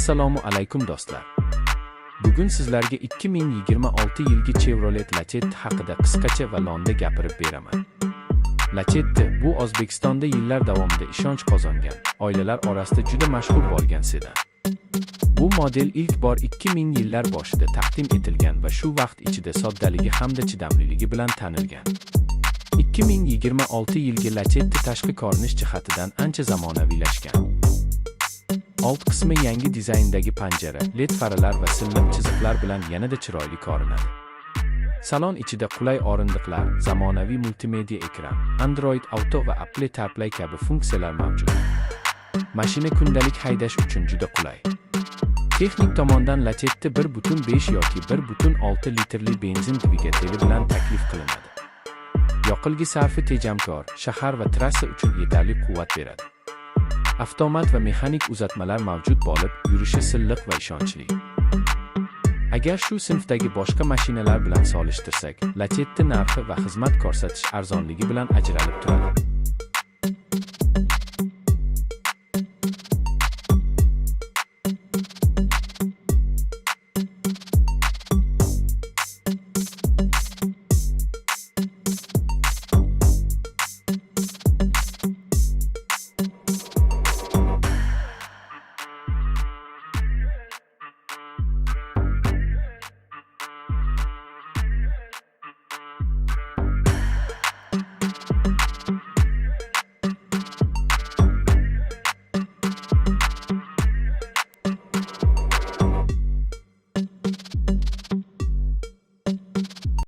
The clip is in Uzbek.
Assalomu alaykum do'stlar. Bugun sizlarga 2026 yilgi Chevrolet Lacetti haqida qisqacha va lo'nda gapirib beraman. Lacetti bu O'zbekistonda yillar davomida ishonch qozongan, oilalar orasida juda mashhur bo'lgan sedan. Bu model ilk bor 2000 yillar boshida taqdim etilgan va shu vaqt ichida soddaligi hamda chidamliligi bilan tanilgan. 2026 yilgi Lacetti tashqi ko'rinish jihatidan ancha zamonaviylashgan. Old qismi yangi dizayndagi panjara, LED faralar va silliq chiziqlar bilan yanada chiroyli ko'rinadi. Salon ichida qulay o'rindiqlar, zamonaviy multimedia ekran, Android Auto va Apple CarPlay kabi funksiyalar mavjud. Mashina kundalik haydash uchun juda qulay. Texnik tomondan Lacetti 1.5 yoki 1.6 litrli benzin dvigateli bilan taklif qilinadi. Yoqilg'i sarfi tejamkor, shahar va trassa uchun yetarli quvvat beradi. Avtomat va mexanik uzatmalar mavjud bo'lib, yurishi silliq va ishonchli. Agar shu sinfdagi boshqa mashinalar bilan solishtirsak, Lacetti narxi va xizmat ko'rsatish arzonligi bilan ajralib turadi.